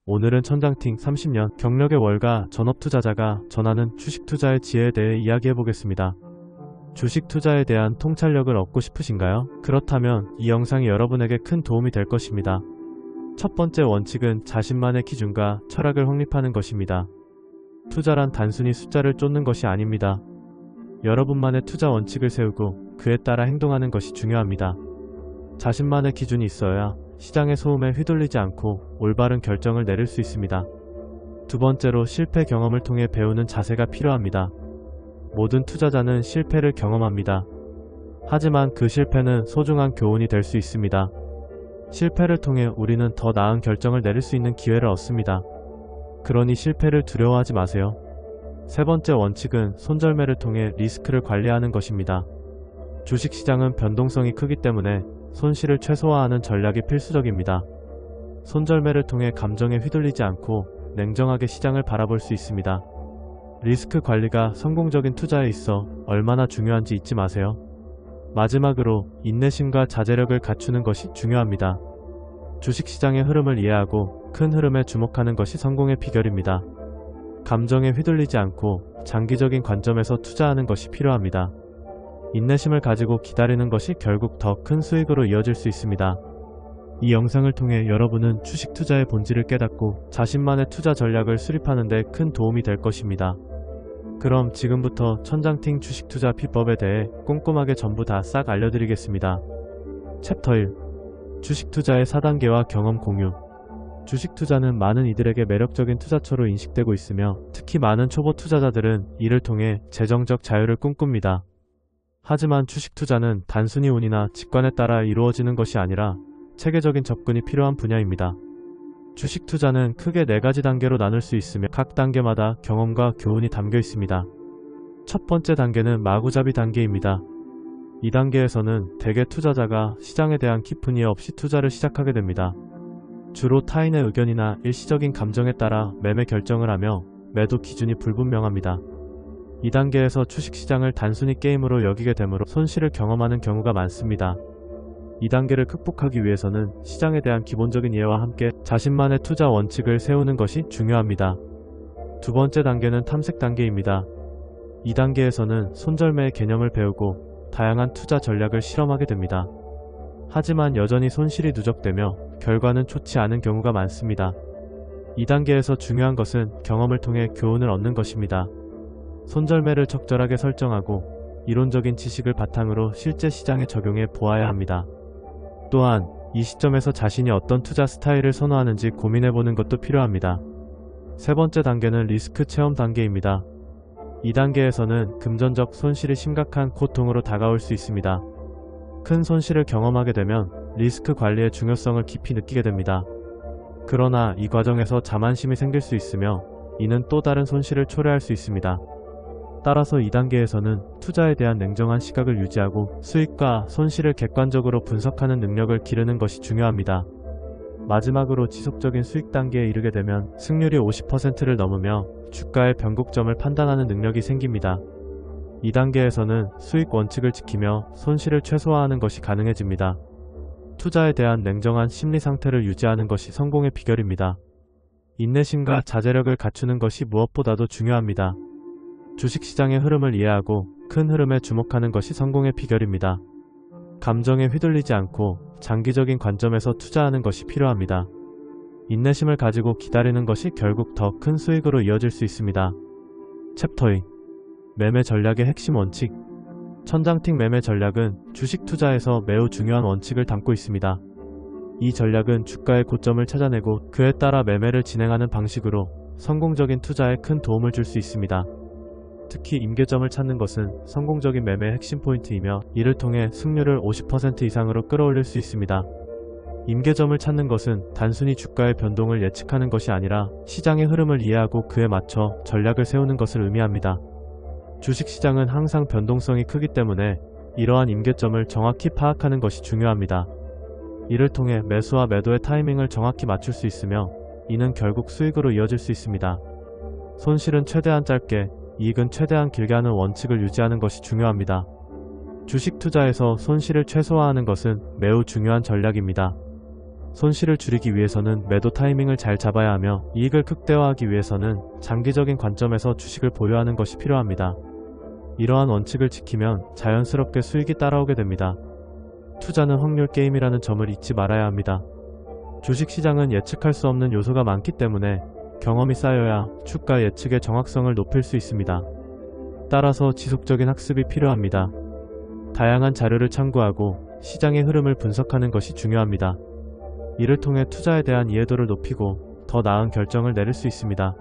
오늘은 천장팅 30년 경력의 월가 전업 투자자가 전하는 주식 투자의 지혜에 대해 이야기해 보겠습니다. 주식 투자에 대한 통찰력을 얻고 싶으신가요? 그렇다면 이 영상이 여러분에게 큰 도움이 될 것입니다. 첫 번째 원칙은 자신만의 기준과 철학을 확립하는 것입니다. 투자란 단순히 숫자를 쫓는 것이 아닙니다. 여러분만의 투자 원칙을 세우고 그에 따라 행동하는 것이 중요합니다. 자신만의 기준이 있어야 시장의 소음에 휘둘리지 않고 올바른 결정을 내릴 수 있습니다. 두 번째로 실패 경험을 통해 배우는 자세가 필요합니다. 모든 투자자는 실패를 경험합니다. 하지만 그 실패는 소중한 교훈이 될 수 있습니다. 실패를 통해 우리는 더 나은 결정을 내릴 수 있는 기회를 얻습니다. 그러니 실패를 두려워하지 마세요. 세 번째 원칙은 손절매를 통해 리스크를 관리하는 것입니다. 주식시장은 변동성이 크기 때문에 손실을 최소화하는 전략이 필수적입니다. 손절매를 통해 감정에 휘둘리지 않고 냉정하게 시장을 바라볼 수 있습니다. 리스크 관리가 성공적인 투자에 있어 얼마나 중요한지 잊지 마세요. 마지막으로 인내심과 자제력을 갖추는 것이 중요합니다. 주식시장의 흐름을 이해하고 큰 흐름에 주목하는 것이 성공의 비결입니다. 감정에 휘둘리지 않고 장기적인 관점에서 투자하는 것이 필요합니다. 인내심을 가지고 기다리는 것이 결국 더 큰 수익으로 이어질 수 있습니다. 이 영상을 통해 여러분은 주식 투자의 본질을 깨닫고 자신만의 투자 전략을 수립하는 데 큰 도움이 될 것입니다. 그럼 지금부터 천장팅 주식 투자 비법에 대해 꼼꼼하게 전부 다 싹 알려드리겠습니다. 챕터 1. 주식 투자의 4단계와 경험 공유. 주식 투자는 많은 이들에게 매력적인 투자처로 인식되고 있으며 특히 많은 초보 투자자들은 이를 통해 재정적 자유를 꿈꿉니다. 하지만 주식 투자는 단순히 운이나 직관에 따라 이루어지는 것이 아니라 체계적인 접근이 필요한 분야입니다. 주식 투자는 크게 4가지 단계로 나눌 수 있으며 각 단계마다 경험과 교훈이 담겨 있습니다. 첫 번째 단계는 마구잡이 단계입니다. 이 단계에서는 대개 투자자가 시장에 대한 깊은 이해 없이 투자를 시작하게 됩니다. 주로 타인의 의견이나 일시적인 감정에 따라 매매 결정을 하며 매도 기준이 불분명합니다. 이 단계에서 주식시장을 단순히 게임으로 여기게 되므로 손실을 경험하는 경우가 많습니다. 이 단계를 극복하기 위해서는 시장에 대한 기본적인 이해와 함께 자신만의 투자 원칙을 세우는 것이 중요합니다. 두 번째 단계는 탐색 단계입니다. 이 단계에서는 손절매의 개념을 배우고 다양한 투자 전략을 실험하게 됩니다. 하지만 여전히 손실이 누적되며 결과는 좋지 않은 경우가 많습니다. 이 단계에서 중요한 것은 경험을 통해 교훈을 얻는 것입니다. 손절매를 적절하게 설정하고 이론적인 지식을 바탕으로 실제 시장에 적용해 보아야 합니다. 또한 이 시점에서 자신이 어떤 투자 스타일을 선호하는지 고민해보는 것도 필요합니다. 세 번째 단계는 리스크 체험 단계입니다. 이 단계에서는 금전적 손실이 심각한 고통으로 다가올 수 있습니다. 큰 손실을 경험하게 되면 리스크 관리의 중요성을 깊이 느끼게 됩니다. 그러나 이 과정에서 자만심이 생길 수 있으며 이는 또 다른 손실을 초래할 수 있습니다. 따라서 2단계에서는 투자에 대한 냉정한 시각을 유지하고 수익과 손실을 객관적으로 분석하는 능력을 기르는 것이 중요합니다. 마지막으로 지속적인 수익 단계에 이르게 되면 승률이 50%를 넘으며 주가의 변곡점을 판단하는 능력이 생깁니다. 2단계에서는 수익 원칙을 지키며 손실을 최소화하는 것이 가능해집니다. 투자에 대한 냉정한 심리 상태를 유지하는 것이 성공의 비결입니다. 인내심과 자제력을 갖추는 것이 무엇보다도 중요합니다. 주식시장의 흐름을 이해하고 큰 흐름에 주목하는 것이 성공의 비결입니다. 감정에 휘둘리지 않고 장기적인 관점에서 투자하는 것이 필요합니다. 인내심을 가지고 기다리는 것이 결국 더 큰 수익으로 이어질 수 있습니다. 챕터 2. 매매 전략의 핵심 원칙. 천장팅 매매 전략은 주식 투자에서 매우 중요한 원칙을 담고 있습니다. 이 전략은 주가의 고점을 찾아내고 그에 따라 매매를 진행하는 방식으로 성공적인 투자에 큰 도움을 줄 수 있습니다. 특히 임계점을 찾는 것은 성공적인 매매의 핵심 포인트이며 이를 통해 승률을 50% 이상으로 끌어올릴 수 있습니다. 임계점을 찾는 것은 단순히 주가의 변동을 예측하는 것이 아니라 시장의 흐름을 이해하고 그에 맞춰 전략을 세우는 것을 의미합니다. 주식시장은 항상 변동성이 크기 때문에 이러한 임계점을 정확히 파악하는 것이 중요합니다. 이를 통해 매수와 매도의 타이밍을 정확히 맞출 수 있으며 이는 결국 수익으로 이어질 수 있습니다. 손실은 최대한 짧게, 이익은 최대한 길게 하는 원칙을 유지하는 것이 중요합니다. 주식 투자에서 손실을 최소화하는 것은 매우 중요한 전략입니다. 손실을 줄이기 위해서는 매도 타이밍을 잘 잡아야 하며 이익을 극대화하기 위해서는 장기적인 관점에서 주식을 보유하는 것이 필요합니다. 이러한 원칙을 지키면 자연스럽게 수익이 따라오게 됩니다. 투자는 확률 게임이라는 점을 잊지 말아야 합니다. 주식시장은 예측할 수 없는 요소가 많기 때문에 경험이 쌓여야 주가 예측의 정확성을 높일 수 있습니다. 따라서 지속적인 학습이 필요합니다. 다양한 자료를 참고하고 시장의 흐름을 분석하는 것이 중요합니다. 이를 통해 투자에 대한 이해도를 높이고 더 나은 결정을 내릴 수 있습니다.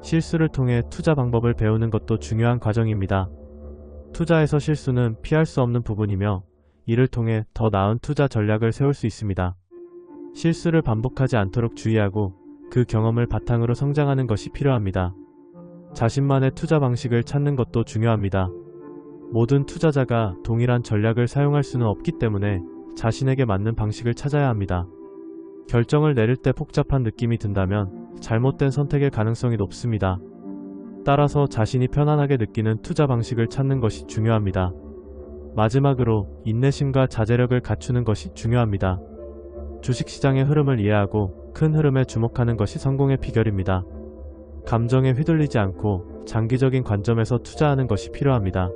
실수를 통해 투자 방법을 배우는 것도 중요한 과정입니다. 투자에서 실수는 피할 수 없는 부분이며 이를 통해 더 나은 투자 전략을 세울 수 있습니다. 실수를 반복하지 않도록 주의하고 그 경험을 바탕으로 성장하는 것이 필요합니다. 자신만의 투자 방식을 찾는 것도 중요합니다. 모든 투자자가 동일한 전략을 사용할 수는 없기 때문에 자신에게 맞는 방식을 찾아야 합니다. 결정을 내릴 때 복잡한 느낌이 든다면 잘못된 선택의 가능성이 높습니다. 따라서 자신이 편안하게 느끼는 투자 방식을 찾는 것이 중요합니다. 마지막으로 인내심과 자제력을 갖추는 것이 중요합니다. 주식시장의 흐름을 이해하고 큰 흐름에 주목하는 것이 성공의 비결입니다. 감정에 휘둘리지 않고 장기적인 관점에서 투자하는 것이 필요합니다.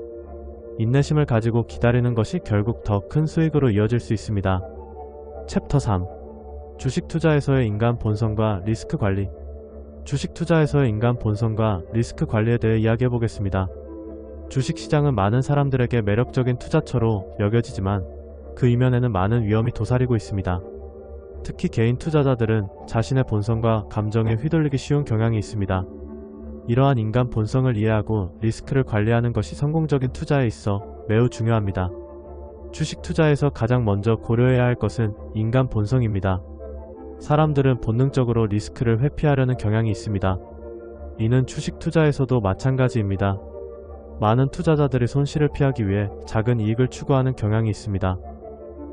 인내심을 가지고 기다리는 것이 결국 더 큰 수익으로 이어질 수 있습니다. 챕터 3. 주식 투자에서의 인간 본성과 리스크 관리. 주식 투자에서의 인간 본성과 리스크 관리에 대해 이야기해 보겠습니다. 주식시장은 많은 사람들에게 매력적인 투자처로 여겨지지만 그 이면에는 많은 위험이 도사리고 있습니다. 특히 개인 투자자들은 자신의 본성과 감정에 휘둘리기 쉬운 경향이 있습니다. 이러한 인간 본성을 이해하고 리스크를 관리하는 것이 성공적인 투자에 있어 매우 중요합니다. 주식 투자에서 가장 먼저 고려해야 할 것은 인간 본성입니다. 사람들은 본능적으로 리스크를 회피하려는 경향이 있습니다. 이는 주식 투자에서도 마찬가지입니다. 많은 투자자들이 손실을 피하기 위해 작은 이익을 추구하는 경향이 있습니다.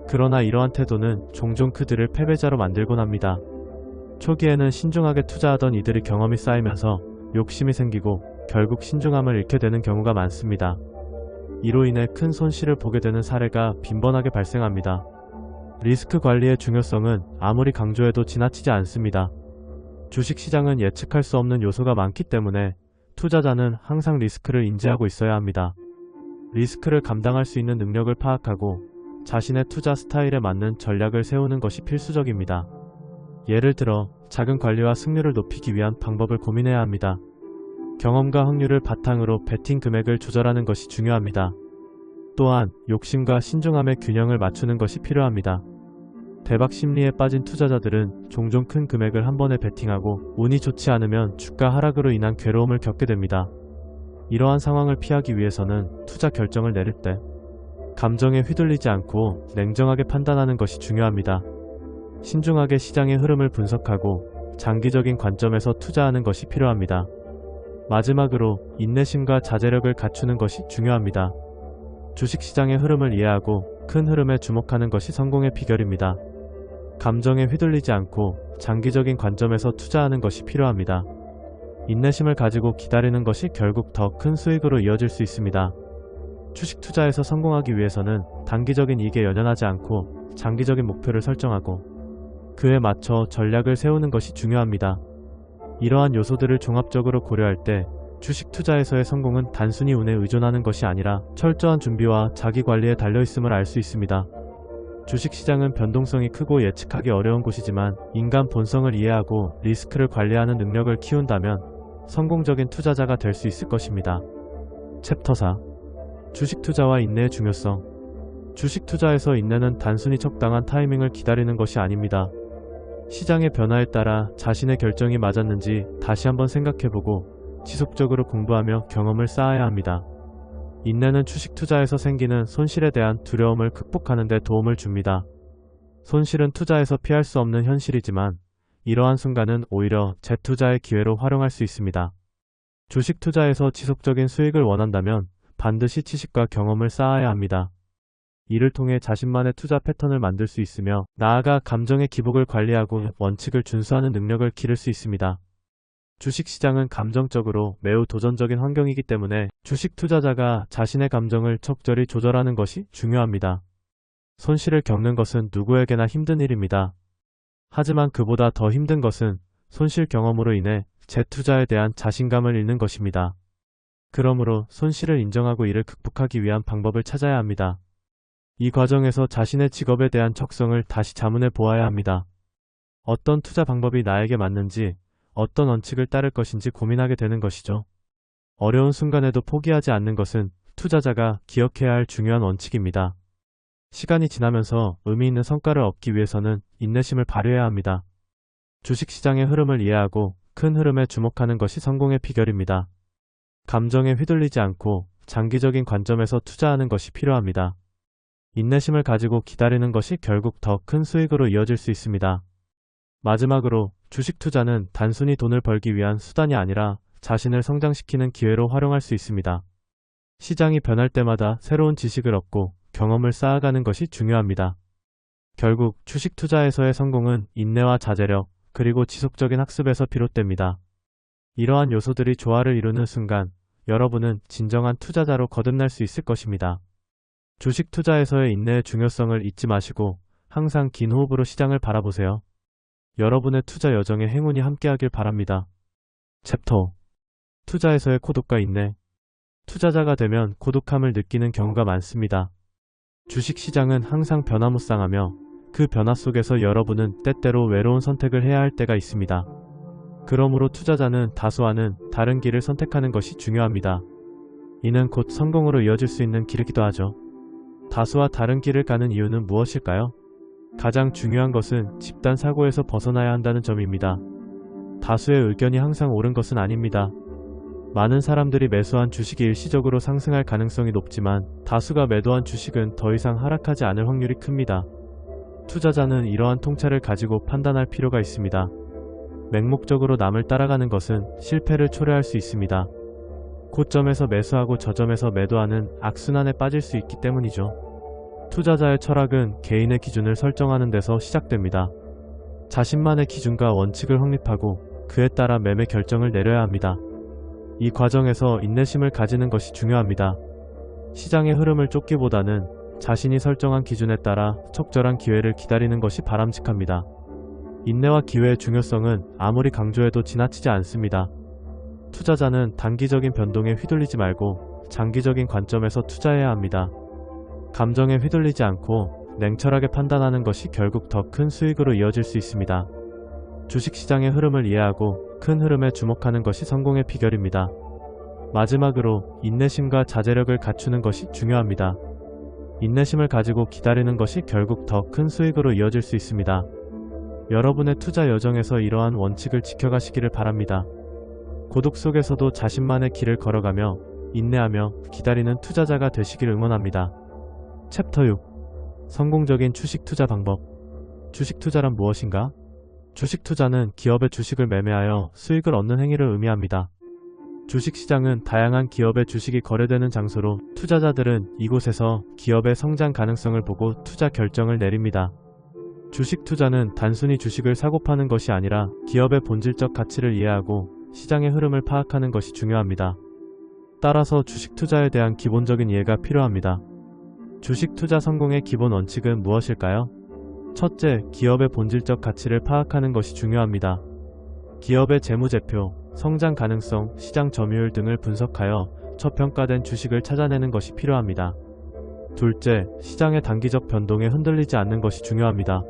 그러나 이러한 태도는 종종 그들을 패배자로 만들곤 합니다. 초기에는 신중하게 투자하던 이들이 경험이 쌓이면서 욕심이 생기고 결국 신중함을 잃게 되는 경우가 많습니다. 이로 인해 큰 손실을 보게 되는 사례가 빈번하게 발생합니다. 리스크 관리의 중요성은 아무리 강조해도 지나치지 않습니다. 주식시장은 예측할 수 없는 요소가 많기 때문에 투자자는 항상 리스크를 인지하고 있어야 합니다. 리스크를 감당할 수 있는 능력을 파악하고 자신의 투자 스타일에 맞는 전략을 세우는 것이 필수적입니다. 예를 들어 작은 관리와 승률을 높이기 위한 방법을 고민해야 합니다. 경험과 확률을 바탕으로 베팅 금액을 조절하는 것이 중요합니다. 또한 욕심과 신중함의 균형을 맞추는 것이 필요합니다. 대박 심리에 빠진 투자자들은 종종 큰 금액을 한 번에 베팅하고 운이 좋지 않으면 주가 하락으로 인한 괴로움을 겪게 됩니다. 이러한 상황을 피하기 위해서는 투자 결정을 내릴 때 감정에 휘둘리지 않고 냉정하게 판단하는 것이 중요합니다. 신중하게 시장의 흐름을 분석하고 장기적인 관점에서 투자하는 것이 필요합니다. 마지막으로 인내심과 자제력을 갖추는 것이 중요합니다. 주식시장의 흐름을 이해하고 큰 흐름에 주목하는 것이 성공의 비결입니다. 감정에 휘둘리지 않고 장기적인 관점에서 투자하는 것이 필요합니다. 인내심을 가지고 기다리는 것이 결국 더 큰 수익으로 이어질 수 있습니다. 주식 투자에서 성공하기 위해서는 단기적인 이익에 연연하지 않고 장기적인 목표를 설정하고 그에 맞춰 전략을 세우는 것이 중요합니다. 이러한 요소들을 종합적으로 고려할 때 주식 투자에서의 성공은 단순히 운에 의존하는 것이 아니라 철저한 준비와 자기관리에 달려있음을 알 수 있습니다. 주식시장은 변동성이 크고 예측하기 어려운 곳이지만 인간 본성을 이해하고 리스크를 관리하는 능력을 키운다면 성공적인 투자자가 될 수 있을 것입니다. 챕터 4. 주식 투자와 인내의 중요성. 주식 투자에서 인내는 단순히 적당한 타이밍을 기다리는 것이 아닙니다. 시장의 변화에 따라 자신의 결정이 맞았는지 다시 한번 생각해보고 지속적으로 공부하며 경험을 쌓아야 합니다. 인내는 주식 투자에서 생기는 손실에 대한 두려움을 극복하는 데 도움을 줍니다. 손실은 투자에서 피할 수 없는 현실이지만 이러한 순간은 오히려 재투자의 기회로 활용할 수 있습니다. 주식 투자에서 지속적인 수익을 원한다면 반드시 지식과 경험을 쌓아야 합니다. 이를 통해 자신만의 투자 패턴을 만들 수 있으며 나아가 감정의 기복을 관리하고 원칙을 준수하는 능력을 기를 수 있습니다. 주식시장은 감정적으로 매우 도전적인 환경이기 때문에 주식 투자자가 자신의 감정을 적절히 조절하는 것이 중요합니다. 손실을 겪는 것은 누구에게나 힘든 일입니다. 하지만 그보다 더 힘든 것은 손실 경험으로 인해 재투자에 대한 자신감을 잃는 것입니다. 그러므로 손실을 인정하고 이를 극복하기 위한 방법을 찾아야 합니다. 이 과정에서 자신의 직업에 대한 적성을 다시 자문해 보아야 합니다. 어떤 투자 방법이 나에게 맞는지, 어떤 원칙을 따를 것인지 고민하게 되는 것이죠. 어려운 순간에도 포기하지 않는 것은 투자자가 기억해야 할 중요한 원칙입니다. 시간이 지나면서 의미 있는 성과를 얻기 위해서는 인내심을 발휘해야 합니다. 주식시장의 흐름을 이해하고 큰 흐름에 주목하는 것이 성공의 비결입니다. 감정에 휘둘리지 않고 장기적인 관점에서 투자하는 것이 필요합니다. 인내심을 가지고 기다리는 것이 결국 더 큰 수익으로 이어질 수 있습니다. 마지막으로 주식 투자는 단순히 돈을 벌기 위한 수단이 아니라 자신을 성장시키는 기회로 활용할 수 있습니다. 시장이 변할 때마다 새로운 지식을 얻고 경험을 쌓아가는 것이 중요합니다. 결국 주식 투자에서의 성공은 인내와 자제력, 그리고 지속적인 학습에서 비롯됩니다. 이러한 요소들이 조화를 이루는 순간 여러분은 진정한 투자자로 거듭날 수 있을 것입니다. 주식 투자에서의 인내의 중요성을 잊지 마시고 항상 긴 호흡으로 시장을 바라보세요. 여러분의 투자 여정에 행운이 함께하길 바랍니다. 챕터 5. 투자에서의 고독과 인내. 투자자가 되면 고독함을 느끼는 경우가 많습니다. 주식시장은 항상 변화무쌍하며 그 변화 속에서 여러분은 때때로 외로운 선택을 해야 할 때가 있습니다. 그러므로 투자자는 다수와는 다른 길을 선택하는 것이 중요합니다. 이는 곧 성공으로 이어질 수 있는 길이기도 하죠. 다수와 다른 길을 가는 이유는 무엇일까요? 가장 중요한 것은 집단 사고에서 벗어나야 한다는 점입니다. 다수의 의견이 항상 옳은 것은 아닙니다. 많은 사람들이 매수한 주식이 일시적으로 상승할 가능성이 높지만 다수가 매도한 주식은 더 이상 하락하지 않을 확률이 큽니다. 투자자는 이러한 통찰을 가지고 판단할 필요가 있습니다. 맹목적으로 남을 따라가는 것은 실패를 초래할 수 있습니다. 고점에서 매수하고 저점에서 매도하는 악순환에 빠질 수 있기 때문이죠. 투자자의 철학은 개인의 기준을 설정하는 데서 시작됩니다. 자신만의 기준과 원칙을 확립하고 그에 따라 매매 결정을 내려야 합니다. 이 과정에서 인내심을 가지는 것이 중요합니다. 시장의 흐름을 쫓기보다는 자신이 설정한 기준에 따라 적절한 기회를 기다리는 것이 바람직합니다. 인내와 기회의 중요성은 아무리 강조해도 지나치지 않습니다. 투자자는 단기적인 변동에 휘둘리지 말고 장기적인 관점에서 투자해야 합니다. 감정에 휘둘리지 않고 냉철하게 판단하는 것이 결국 더 큰 수익으로 이어질 수 있습니다. 주식시장의 흐름을 이해하고 큰 흐름에 주목하는 것이 성공의 비결입니다. 마지막으로 인내심과 자제력을 갖추는 것이 중요합니다. 인내심을 가지고 기다리는 것이 결국 더 큰 수익으로 이어질 수 있습니다. 여러분의 투자 여정에서 이러한 원칙을 지켜가시기를 바랍니다. 고독 속에서도 자신만의 길을 걸어가며 인내하며 기다리는 투자자가 되시길 응원합니다. 챕터 6. 성공적인 주식 투자 방법. 주식 투자란 무엇인가? 주식 투자는 기업의 주식을 매매하여 수익을 얻는 행위를 의미합니다. 주식시장은 다양한 기업의 주식이 거래되는 장소로 투자자들은 이곳에서 기업의 성장 가능성을 보고 투자 결정을 내립니다. 주식 투자는 단순히 주식을 사고 파는 것이 아니라 기업의 본질적 가치를 이해하고 시장의 흐름을 파악하는 것이 중요합니다. 따라서 주식 투자에 대한 기본적인 이해가 필요합니다. 주식 투자 성공의 기본 원칙은 무엇일까요? 첫째, 기업의 본질적 가치를 파악하는 것이 중요합니다. 기업의 재무제표, 성장 가능성, 시장 점유율 등을 분석하여 저평가된 주식을 찾아내는 것이 필요합니다. 둘째, 시장의 단기적 변동에 흔들리지 않는 것이 중요합니다.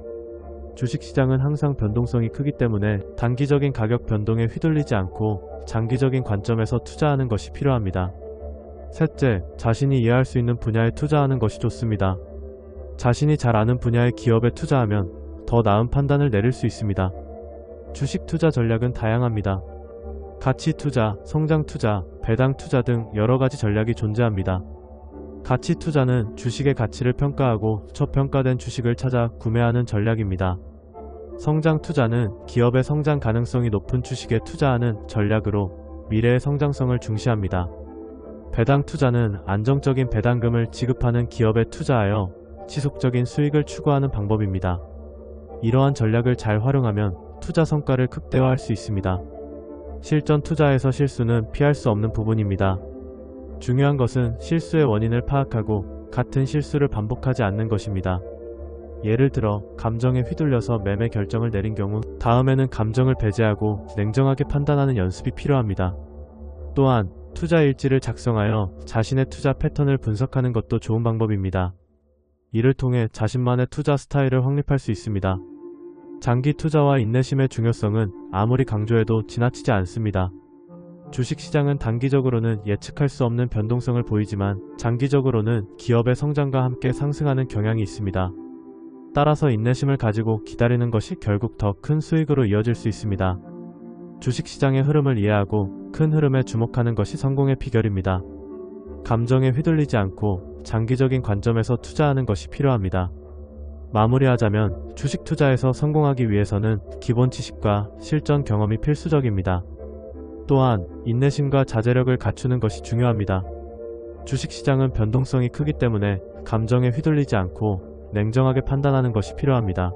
주식시장은 항상 변동성이 크기 때문에 단기적인 가격 변동에 휘둘리지 않고 장기적인 관점에서 투자하는 것이 필요합니다. 셋째, 자신이 이해할 수 있는 분야에 투자하는 것이 좋습니다. 자신이 잘 아는 분야의 기업에 투자하면 더 나은 판단을 내릴 수 있습니다. 주식 투자 전략은 다양합니다. 가치 투자, 성장 투자, 배당 투자 등 여러 가지 전략이 존재합니다. 가치 투자는 주식의 가치를 평가하고 저평가된 주식을 찾아 구매하는 전략입니다. 성장 투자는 기업의 성장 가능성이 높은 주식에 투자하는 전략으로 미래의 성장성을 중시합니다. 배당 투자는 안정적인 배당금을 지급하는 기업에 투자하여 지속적인 수익을 추구하는 방법입니다. 이러한 전략을 잘 활용하면 투자 성과를 극대화할 수 있습니다. 실전 투자에서 실수는 피할 수 없는 부분입니다. 중요한 것은 실수의 원인을 파악하고 같은 실수를 반복하지 않는 것입니다. 예를 들어 감정에 휘둘려서 매매 결정을 내린 경우 다음에는 감정을 배제하고 냉정하게 판단하는 연습이 필요합니다. 또한 투자 일지를 작성하여 자신의 투자 패턴을 분석하는 것도 좋은 방법입니다. 이를 통해 자신만의 투자 스타일을 확립할 수 있습니다. 장기 투자와 인내심의 중요성은 아무리 강조해도 지나치지 않습니다. 주식시장은 단기적으로는 예측할 수 없는 변동성을 보이지만 장기적으로는 기업의 성장과 함께 상승하는 경향이 있습니다. 따라서 인내심을 가지고 기다리는 것이 결국 더 큰 수익으로 이어질 수 있습니다. 주식시장의 흐름을 이해하고 큰 흐름에 주목하는 것이 성공의 비결입니다. 감정에 휘둘리지 않고 장기적인 관점에서 투자하는 것이 필요합니다. 마무리하자면 주식 투자에서 성공하기 위해서는 기본 지식과 실전 경험이 필수적입니다. 또한 인내심과 자제력을 갖추는 것이 중요합니다. 주식시장은 변동성이 크기 때문에 감정에 휘둘리지 않고 냉정하게 판단하는 것이 필요합니다.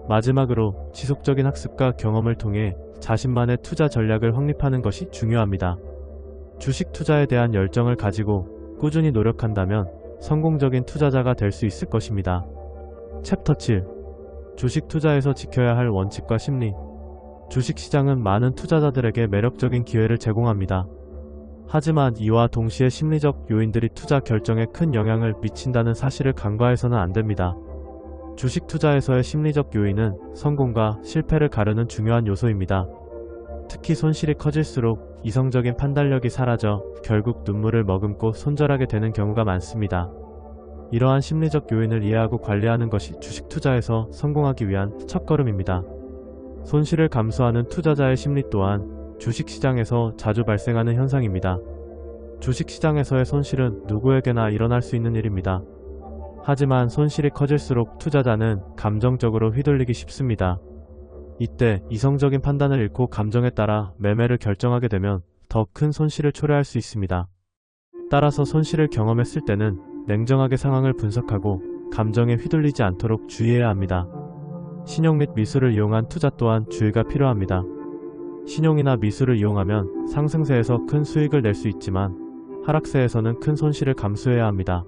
마지막으로 지속적인 학습과 경험을 통해 자신만의 투자 전략을 확립하는 것이 중요합니다. 주식 투자에 대한 열정을 가지고 꾸준히 노력한다면 성공적인 투자자가 될 수 있을 것입니다. 챕터 7. 주식 투자에서 지켜야 할 원칙과 심리. 주식시장은 많은 투자자들에게 매력적인 기회를 제공합니다. 하지만 이와 동시에 심리적 요인들이 투자 결정에 큰 영향을 미친다는 사실을 간과해서는 안 됩니다. 주식 투자에서의 심리적 요인은 성공과 실패를 가르는 중요한 요소입니다. 특히 손실이 커질수록 이성적인 판단력이 사라져 결국 눈물을 머금고 손절하게 되는 경우가 많습니다. 이러한 심리적 요인을 이해하고 관리하는 것이 주식 투자에서 성공하기 위한 첫걸음입니다. 손실을 감수하는 투자자의 심리 또한 주식시장에서 자주 발생하는 현상입니다. 주식시장에서의 손실은 누구에게나 일어날 수 있는 일입니다. 하지만 손실이 커질수록 투자자는 감정적으로 휘둘리기 쉽습니다. 이때 이성적인 판단을 잃고 감정에 따라 매매를 결정하게 되면 더 큰 손실을 초래할 수 있습니다. 따라서 손실을 경험했을 때는 냉정하게 상황을 분석하고 감정에 휘둘리지 않도록 주의해야 합니다. 신용 및 미술을 이용한 투자 또한 주의가 필요합니다. 신용이나 미술을 이용하면 상승세에서 큰 수익을 낼 수 있지만 하락세에서는 큰 손실을 감수해야 합니다.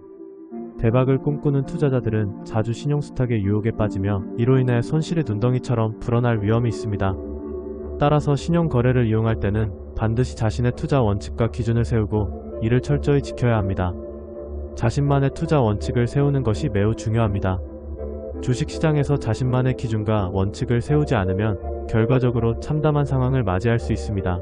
대박을 꿈꾸는 투자자들은 자주 신용수탁의 유혹에 빠지며 이로 인해 손실이 눈덩이처럼 불어날 위험이 있습니다. 따라서 신용거래를 이용할 때는 반드시 자신의 투자 원칙과 기준을 세우고 이를 철저히 지켜야 합니다. 자신만의 투자 원칙을 세우는 것이 매우 중요합니다. 주식시장에서 자신만의 기준과 원칙을 세우지 않으면 결과적으로 참담한 상황을 맞이할 수 있습니다.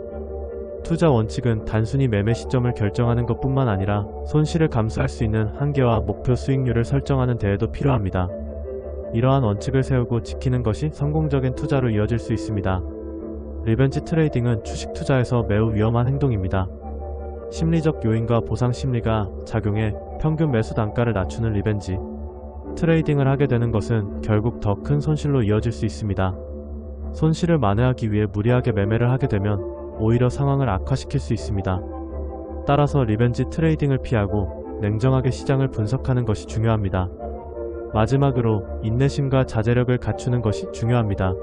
투자 원칙은 단순히 매매 시점을 결정하는 것뿐만 아니라 손실을 감수할 수 있는 한계와 목표 수익률을 설정하는 데에도 필요합니다. 이러한 원칙을 세우고 지키는 것이 성공적인 투자로 이어질 수 있습니다. 리벤지 트레이딩은 주식 투자에서 매우 위험한 행동입니다. 심리적 요인과 보상 심리가 작용해 평균 매수 단가를 낮추는 리벤지 트레이딩을 하게 되는 것은 결국 더 큰 손실로 이어질 수 있습니다. 손실을 만회하기 위해 무리하게 매매를 하게 되면 오히려 상황을 악화시킬 수 있습니다. 따라서 리벤지 트레이딩을 피하고 냉정하게 시장을 분석하는 것이 중요합니다. 마지막으로 인내심과 자제력을 갖추는 것이 중요합니다.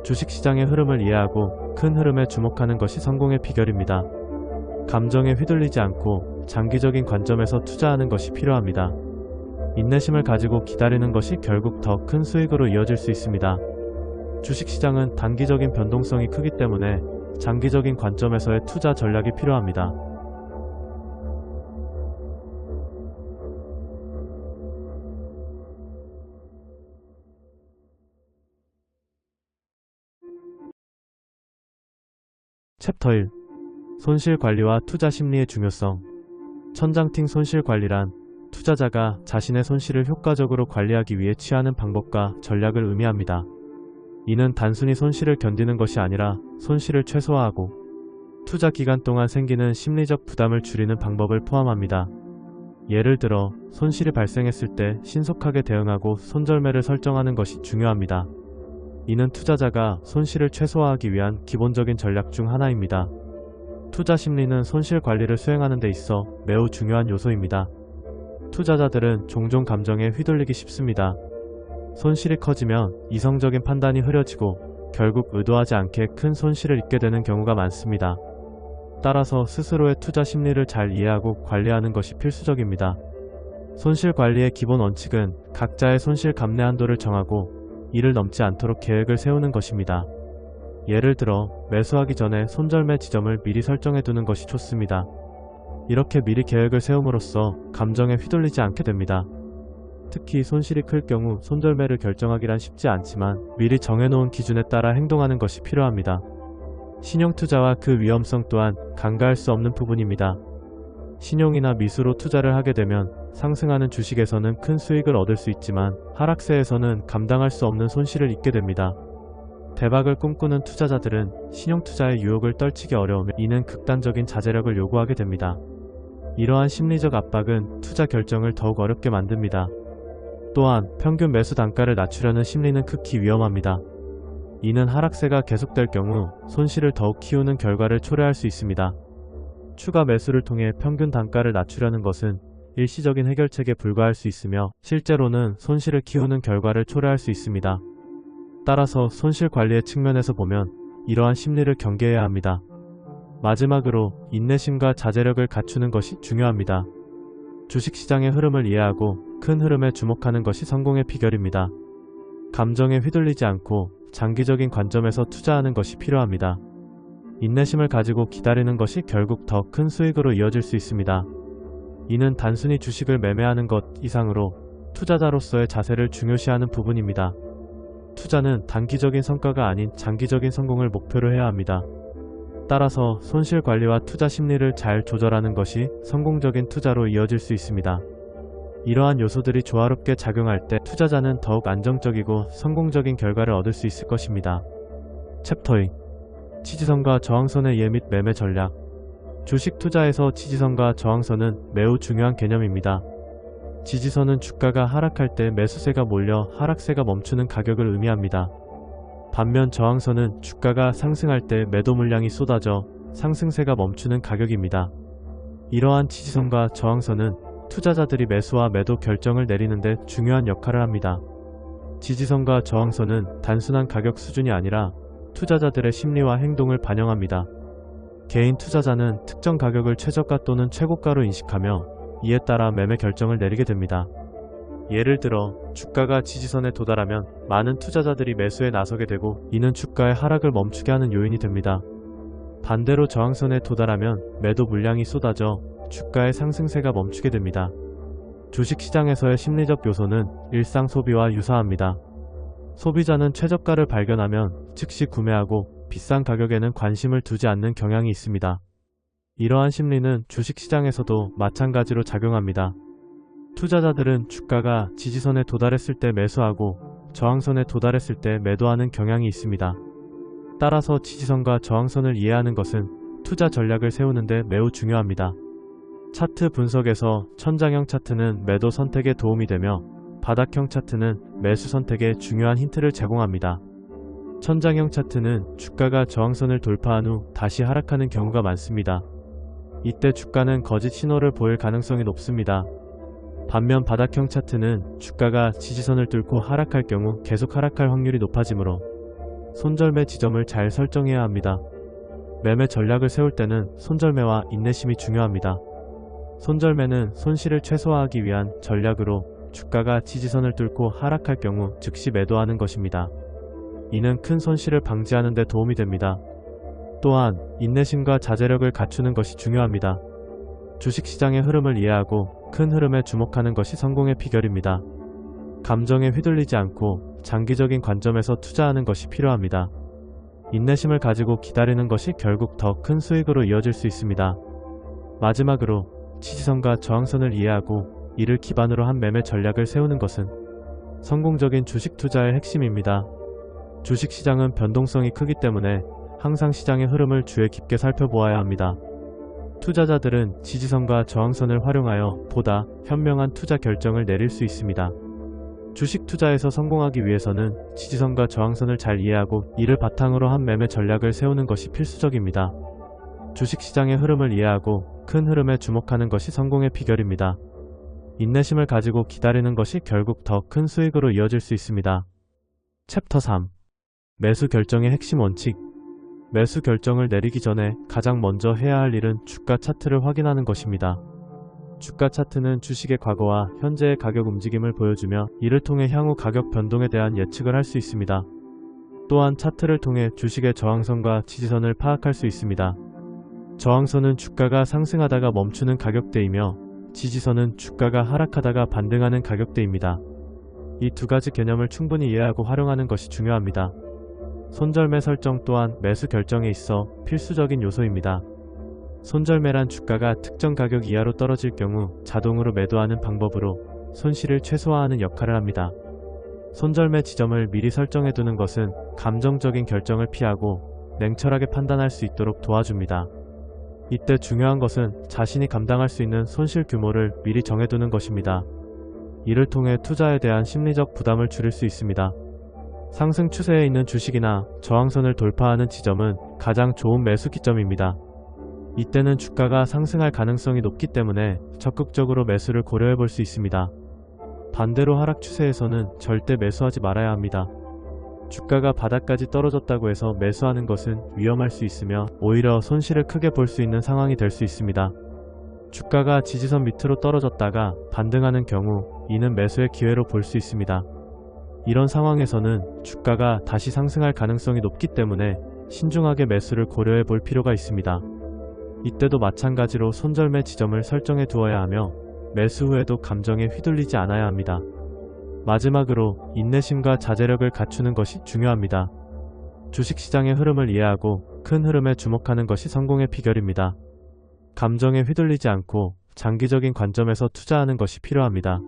주식시장의 흐름을 이해하고 큰 흐름에 주목하는 것이 성공의 비결입니다. 감정에 휘둘리지 않고 장기적인 관점에서 투자하는 것이 필요합니다. 인내심을 가지고 기다리는 것이 결국 더 큰 수익으로 이어질 수 있습니다. 주식시장은 단기적인 변동성이 크기 때문에 장기적인 관점에서의 투자 전략이 필요합니다. 챕터 1. 손실관리와 투자 심리의 중요성. 천장팅 손실관리란 투자자가 자신의 손실을 효과적으로 관리하기 위해 취하는 방법과 전략을 의미합니다. 이는 단순히 손실을 견디는 것이 아니라 손실을 최소화하고 투자 기간 동안 생기는 심리적 부담을 줄이는 방법을 포함합니다. 예를 들어 손실이 발생했을 때 신속하게 대응하고 손절매를 설정하는 것이 중요합니다. 이는 투자자가 손실을 최소화하기 위한 기본적인 전략 중 하나입니다. 투자 심리는 손실 관리를 수행하는 데 있어 매우 중요한 요소입니다. 투자자들은 종종 감정에 휘둘리기 쉽습니다. 손실이 커지면 이성적인 판단이 흐려지고 결국 의도하지 않게 큰 손실을 입게 되는 경우가 많습니다. 따라서 스스로의 투자 심리를 잘 이해하고 관리하는 것이 필수적입니다. 손실 관리의 기본 원칙은 각자의 손실 감내 한도를 정하고 이를 넘지 않도록 계획을 세우는 것입니다. 예를 들어 매수하기 전에 손절매 지점을 미리 설정해 두는 것이 좋습니다. 이렇게 미리 계획을 세움으로써 감정에 휘둘리지 않게 됩니다. 특히 손실이 클 경우 손절매를 결정하기란 쉽지 않지만 미리 정해놓은 기준에 따라 행동하는 것이 필요합니다. 신용투자와 그 위험성 또한 간과할 수 없는 부분입니다. 신용이나 미수로 투자를 하게 되면 상승하는 주식에서는 큰 수익을 얻을 수 있지만 하락세에서는 감당할 수 없는 손실을 입게 됩니다. 대박을 꿈꾸는 투자자들은 신용투자의 유혹을 떨치기 어려우며 이는 극단적인 자제력을 요구하게 됩니다. 이러한 심리적 압박은 투자 결정을 더욱 어렵게 만듭니다. 또한 평균 매수 단가를 낮추려는 심리는 극히 위험합니다. 이는 하락세가 계속될 경우 손실을 더욱 키우는 결과를 초래할 수 있습니다. 추가 매수를 통해 평균 단가를 낮추려는 것은 일시적인 해결책에 불과할 수 있으며 실제로는 손실을 키우는 결과를 초래할 수 있습니다. 따라서 손실 관리의 측면에서 보면 이러한 심리를 경계해야 합니다. 마지막으로 인내심과 자제력을 갖추는 것이 중요합니다. 주식시장의 흐름을 이해하고 큰 흐름에 주목하는 것이 성공의 비결입니다. 감정에 휘둘리지 않고 장기적인 관점에서 투자하는 것이 필요합니다. 인내심을 가지고 기다리는 것이 결국 더 큰 수익으로 이어질 수 있습니다. 이는 단순히 주식을 매매하는 것 이상으로 투자자로서의 자세를 중요시하는 부분입니다. 투자는 단기적인 성과가 아닌 장기적인 성공을 목표로 해야 합니다. 따라서 손실 관리와 투자 심리를 잘 조절하는 것이 성공적인 투자로 이어질 수 있습니다. 이러한 요소들이 조화롭게 작용할 때 투자자는 더욱 안정적이고 성공적인 결과를 얻을 수 있을 것입니다. 챕터 2. 지지선과 저항선의 이해 및 매매 전략. 주식 투자에서 지지선과 저항선은 매우 중요한 개념입니다. 지지선은 주가가 하락할 때 매수세가 몰려 하락세가 멈추는 가격을 의미합니다. 반면 저항선은 주가가 상승할 때 매도 물량이 쏟아져 상승세가 멈추는 가격입니다. 이러한 지지선과 저항선은 투자자들이 매수와 매도 결정을 내리는 데 중요한 역할을 합니다. 지지선과 저항선은 단순한 가격 수준이 아니라 투자자들의 심리와 행동을 반영합니다. 개인 투자자는 특정 가격을 최저가 또는 최고가로 인식하며 이에 따라 매매 결정을 내리게 됩니다. 예를 들어 주가가 지지선에 도달하면 많은 투자자들이 매수에 나서게 되고 이는 주가의 하락을 멈추게 하는 요인이 됩니다. 반대로 저항선에 도달하면 매도 물량이 쏟아져 주가의 상승세가 멈추게 됩니다. 주식시장에서의 심리적 요소는 일상 소비와 유사합니다. 소비자는 최저가를 발견하면 즉시 구매하고 비싼 가격에는 관심을 두지 않는 경향이 있습니다. 이러한 심리는 주식시장에서도 마찬가지로 작용합니다. 투자자들은 주가가 지지선에 도달했을 때 매수하고 저항선에 도달했을 때 매도하는 경향이 있습니다. 따라서 지지선과 저항선을 이해하는 것은 투자 전략을 세우는 데 매우 중요합니다. 차트 분석에서 천장형 차트는 매도 선택에 도움이 되며 바닥형 차트는 매수 선택에 중요한 힌트를 제공합니다. 천장형 차트는 주가가 저항선을 돌파한 후 다시 하락하는 경우가 많습니다. 이때 주가는 거짓 신호를 보일 가능성이 높습니다. 반면 바닥형 차트는 주가가 지지선을 뚫고 하락할 경우 계속 하락할 확률이 높아지므로 손절매 지점을 잘 설정해야 합니다. 매매 전략을 세울 때는 손절매와 인내심이 중요합니다. 손절매는 손실을 최소화하기 위한 전략으로 주가가 지지선을 뚫고 하락할 경우 즉시 매도하는 것입니다. 이는 큰 손실을 방지하는 데 도움이 됩니다. 또한 인내심과 자제력을 갖추는 것이 중요합니다. 주식시장의 흐름을 이해하고 큰 흐름에 주목하는 것이 성공의 비결입니다. 감정에 휘둘리지 않고 장기적인 관점에서 투자하는 것이 필요합니다. 인내심을 가지고 기다리는 것이 결국 더 큰 수익으로 이어질 수 있습니다. 마지막으로 지지선과 저항선을 이해하고 이를 기반으로 한 매매 전략을 세우는 것은 성공적인 주식 투자의 핵심입니다. 주식시장은 변동성이 크기 때문에 항상 시장의 흐름을 주의 깊게 살펴보아야 합니다. 투자자들은 지지선과 저항선을 활용하여 보다 현명한 투자 결정을 내릴 수 있습니다. 주식 투자에서 성공하기 위해서는 지지선과 저항선을 잘 이해하고 이를 바탕으로 한 매매 전략을 세우는 것이 필수적입니다. 주식시장의 흐름을 이해하고 큰 흐름에 주목하는 것이 성공의 비결입니다. 인내심을 가지고 기다리는 것이 결국 더 큰 수익으로 이어질 수 있습니다. 챕터 3. 매수 결정의 핵심 원칙. 매수 결정을 내리기 전에 가장 먼저 해야 할 일은 주가 차트를 확인하는 것입니다. 주가 차트는 주식의 과거와 현재의 가격 움직임을 보여주며 이를 통해 향후 가격 변동에 대한 예측을 할 수 있습니다. 또한 차트를 통해 주식의 저항선과 지지선을 파악할 수 있습니다. 저항선은 주가가 상승하다가 멈추는 가격대이며 지지선은 주가가 하락하다가 반등하는 가격대입니다. 이 두 가지 개념을 충분히 이해하고 활용하는 것이 중요합니다. 손절매 설정 또한 매수 결정에 있어 필수적인 요소입니다. 손절매란 주가가 특정 가격 이하로 떨어질 경우 자동으로 매도하는 방법으로 손실을 최소화하는 역할을 합니다. 손절매 지점을 미리 설정해 두는 것은 감정적인 결정을 피하고 냉철하게 판단할 수 있도록 도와줍니다. 이때 중요한 것은 자신이 감당할 수 있는 손실 규모를 미리 정해두는 것입니다. 이를 통해 투자에 대한 심리적 부담을 줄일 수 있습니다. 상승 추세에 있는 주식이나 저항선을 돌파하는 지점은 가장 좋은 매수 기점입니다. 이때는 주가가 상승할 가능성이 높기 때문에 적극적으로 매수를 고려해 볼 수 있습니다. 반대로 하락 추세에서는 절대 매수하지 말아야 합니다. 주가가 바닥까지 떨어졌다고 해서 매수하는 것은 위험할 수 있으며 오히려 손실을 크게 볼 수 있는 상황이 될 수 있습니다. 주가가 지지선 밑으로 떨어졌다가 반등하는 경우 이는 매수의 기회로 볼 수 있습니다. 이런 상황에서는 주가가 다시 상승할 가능성이 높기 때문에 신중하게 매수를 고려해 볼 필요가 있습니다. 이때도 마찬가지로 손절매 지점을 설정해 두어야 하며 매수 후에도 감정에 휘둘리지 않아야 합니다. 마지막으로 인내심과 자제력을 갖추는 것이 중요합니다. 주식시장의 흐름을 이해하고 큰 흐름에 주목하는 것이 성공의 비결입니다. 감정에 휘둘리지 않고 장기적인 관점에서 투자하는 것이 필요합니다.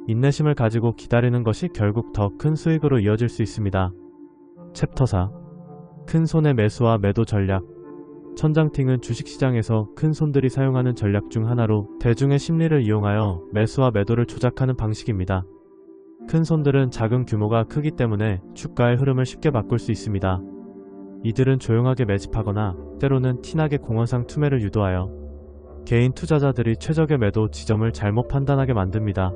인내심을 가지고 기다리는 것이 결국 더 큰 수익으로 이어질 수 있습니다. 챕터 4. 큰 손의 매수와 매도 전략. 천장팅은 주식시장에서 큰 손들이 사용하는 전략 중 하나로 대중의 심리를 이용하여 매수와 매도를 조작하는 방식입니다. 큰 손들은 작은 규모가 크기 때문에 주가의 흐름을 쉽게 바꿀 수 있습니다. 이들은 조용하게 매집하거나 때로는 티나게 공헌상 투매를 유도하여 개인 투자자들이 최적의 매도 지점을 잘못 판단하게 만듭니다.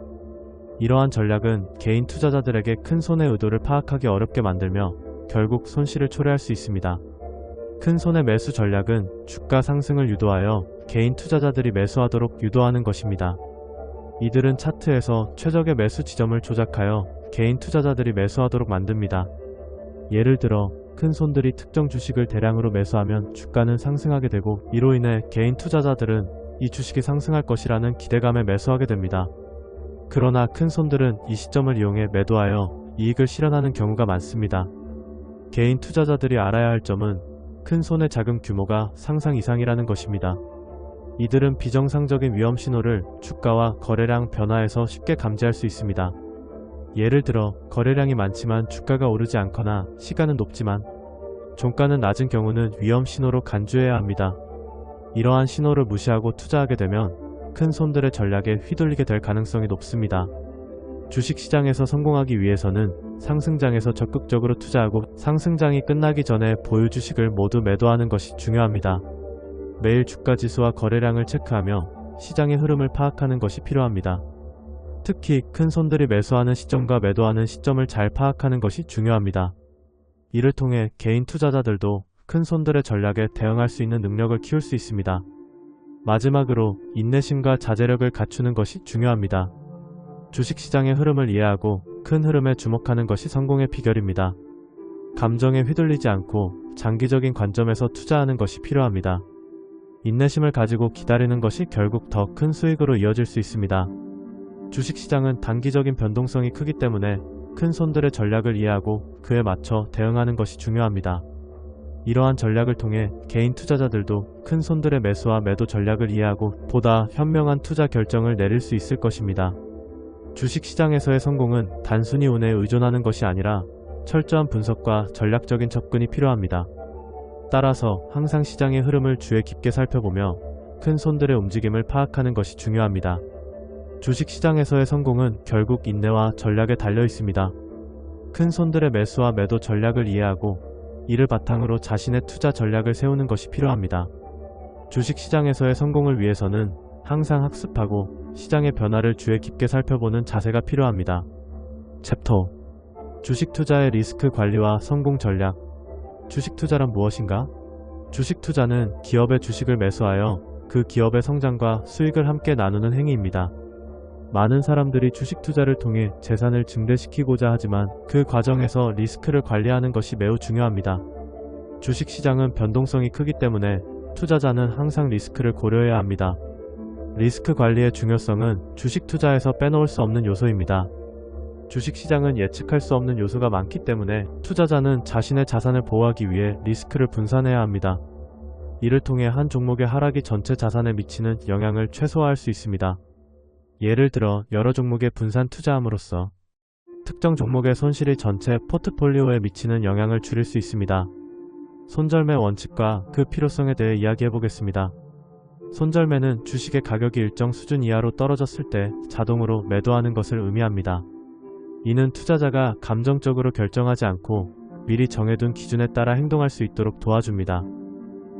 이러한 전략은 개인 투자자들에게 큰 손의 의도를 파악하기 어렵게 만들며 결국 손실을 초래할 수 있습니다. 큰 손의 매수 전략은 주가 상승을 유도하여 개인 투자자들이 매수하도록 유도하는 것입니다. 이들은 차트에서 최적의 매수 지점을 조작하여 개인 투자자들이 매수하도록 만듭니다. 예를 들어 큰 손들이 특정 주식을 대량으로 매수하면 주가는 상승하게 되고 이로 인해 개인 투자자들은 이 주식이 상승할 것이라는 기대감에 매수하게 됩니다. 그러나 큰 손들은 이 시점을 이용해 매도하여 이익을 실현하는 경우가 많습니다. 개인 투자자들이 알아야 할 점은 큰 손의 작은 규모가 상상 이상이라는 것입니다. 이들은 비정상적인 위험 신호를 주가와 거래량 변화에서 쉽게 감지할 수 있습니다. 예를 들어 거래량이 많지만 주가가 오르지 않거나 시가는 높지만 종가는 낮은 경우는 위험 신호로 간주해야 합니다. 이러한 신호를 무시하고 투자하게 되면 큰 손들의 전략에 휘둘리게 될 가능성이 높습니다. 주식시장에서 성공하기 위해서는 상승장에서 적극적으로 투자하고 상승장이 끝나기 전에 보유 주식을 모두 매도하는 것이 중요합니다. 매일 주가지수와 거래량을 체크하며 시장의 흐름을 파악하는 것이 필요합니다. 특히 큰 손들이 매수하는 시점과 매도하는 시점을 잘 파악하는 것이 중요합니다. 이를 통해 개인 투자자들도 큰 손들의 전략에 대응할 수 있는 능력을 키울 수 있습니다. 마지막으로 인내심과 자제력을 갖추는 것이 중요합니다. 주식시장의 흐름을 이해하고 큰 흐름에 주목하는 것이 성공의 비결입니다. 감정에 휘둘리지 않고 장기적인 관점에서 투자하는 것이 필요합니다. 인내심을 가지고 기다리는 것이 결국 더 큰 수익으로 이어질 수 있습니다. 주식시장은 단기적인 변동성이 크기 때문에 큰 손들의 전략을 이해하고 그에 맞춰 대응하는 것이 중요합니다. 이러한 전략을 통해 개인 투자자들도 큰 손들의 매수와 매도 전략을 이해하고 보다 현명한 투자 결정을 내릴 수 있을 것입니다. 주식시장에서의 성공은 단순히 운에 의존하는 것이 아니라 철저한 분석과 전략적인 접근이 필요합니다. 따라서 항상 시장의 흐름을 주의 깊게 살펴보며 큰 손들의 움직임을 파악하는 것이 중요합니다. 주식시장에서의 성공은 결국 인내와 전략에 달려 있습니다. 큰 손들의 매수와 매도 전략을 이해하고 이를 바탕으로 자신의 투자 전략을 세우는 것이 필요합니다. 주식시장에서의 성공을 위해서는 항상 학습하고 시장의 변화를 주의 깊게 살펴보는 자세가 필요합니다. 챕터 5. 주식 투자의 리스크 관리와 성공 전략. 주식 투자란 무엇인가? 주식 투자는 기업의 주식을 매수하여 그 기업의 성장과 수익을 함께 나누는 행위입니다. 많은 사람들이 주식 투자를 통해 재산을 증대시키고자 하지만 그 과정에서 리스크를 관리하는 것이 매우 중요합니다. 주식시장은 변동성이 크기 때문에 투자자는 항상 리스크를 고려해야 합니다. 리스크 관리의 중요성은 주식 투자에서 빼놓을 수 없는 요소입니다. 주식시장은 예측할 수 없는 요소가 많기 때문에 투자자는 자신의 자산을 보호하기 위해 리스크를 분산해야 합니다. 이를 통해 한 종목의 하락이 전체 자산에 미치는 영향을 최소화할 수 있습니다. 예를 들어 여러 종목에 분산 투자함으로써 특정 종목의 손실이 전체 포트폴리오에 미치는 영향을 줄일 수 있습니다. 손절매 원칙과 그 필요성에 대해 이야기해 보겠습니다. 손절매는 주식의 가격이 일정 수준 이하로 떨어졌을 때 자동으로 매도하는 것을 의미합니다. 이는 투자자가 감정적으로 결정하지 않고 미리 정해둔 기준에 따라 행동할 수 있도록 도와줍니다.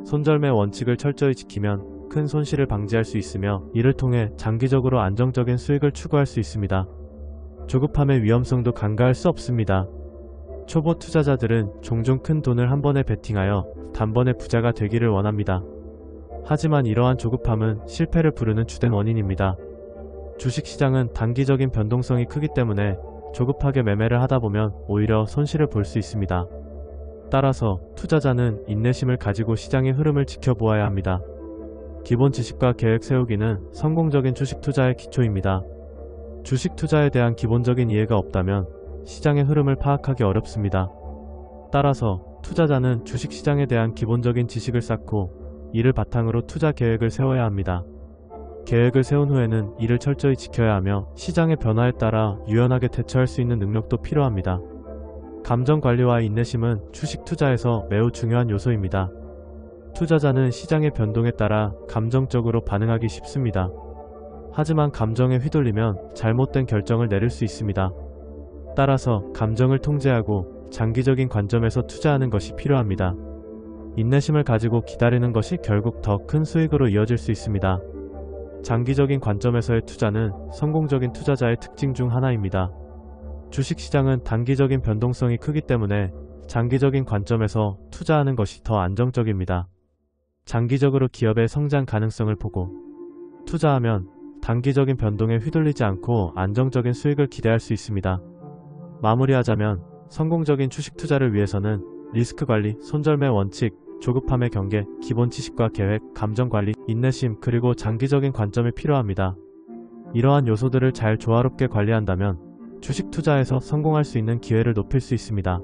손절매 원칙을 철저히 지키면 큰 손실을 방지할 수 있으며 이를 통해 장기적으로 안정적인 수익을 추구할 수 있습니다. 조급함의 위험성도 간과할 수 없습니다. 초보 투자자들은 종종 큰 돈을 한 번에 베팅하여 단번에 부자가 되기를 원합니다. 하지만 이러한 조급함은 실패를 부르는 주된 원인입니다. 주식시장은 단기적인 변동성이 크기 때문에 조급하게 매매를 하다 보면 오히려 손실을 볼 수 있습니다. 따라서 투자자는 인내심을 가지고 시장의 흐름을 지켜보아야 합니다. 기본 지식과 계획 세우기는 성공적인 주식 투자의 기초입니다. 주식 투자에 대한 기본적인 이해가 없다면 시장의 흐름을 파악하기 어렵습니다. 따라서 투자자는 주식시장에 대한 기본적인 지식을 쌓고 이를 바탕으로 투자 계획을 세워야 합니다. 계획을 세운 후에는 이를 철저히 지켜야 하며 시장의 변화에 따라 유연하게 대처할 수 있는 능력도 필요합니다. 감정관리와 인내심은 주식 투자에서 매우 중요한 요소입니다. 투자자는 시장의 변동에 따라 감정적으로 반응하기 쉽습니다. 하지만 감정에 휘둘리면 잘못된 결정을 내릴 수 있습니다. 따라서 감정을 통제하고 장기적인 관점에서 투자하는 것이 필요합니다. 인내심을 가지고 기다리는 것이 결국 더 큰 수익으로 이어질 수 있습니다. 장기적인 관점에서의 투자는 성공적인 투자자의 특징 중 하나입니다. 주식시장은 단기적인 변동성이 크기 때문에 장기적인 관점에서 투자하는 것이 더 안정적입니다. 장기적으로 기업의 성장 가능성을 보고 투자하면 단기적인 변동에 휘둘리지 않고 안정적인 수익을 기대할 수 있습니다. 마무리하자면 성공적인 주식 투자를 위해서는 리스크 관리, 손절매 원칙, 조급함의 경계, 기본 지식과 계획, 감정 관리, 인내심, 그리고 장기적인 관점이 필요합니다. 이러한 요소들을 잘 조화롭게 관리한다면 주식 투자에서 성공할 수 있는 기회를 높일 수 있습니다.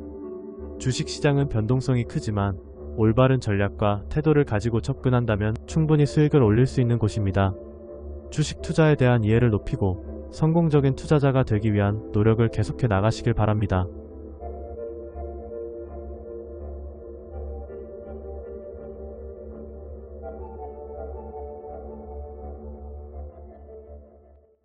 주식시장은 변동성이 크지만 올바른 전략과 태도를 가지고 접근한다면 충분히 수익을 올릴 수 있는 곳입니다. 주식 투자에 대한 이해를 높이고 성공적인 투자자가 되기 위한 노력을 계속해 나가시길 바랍니다.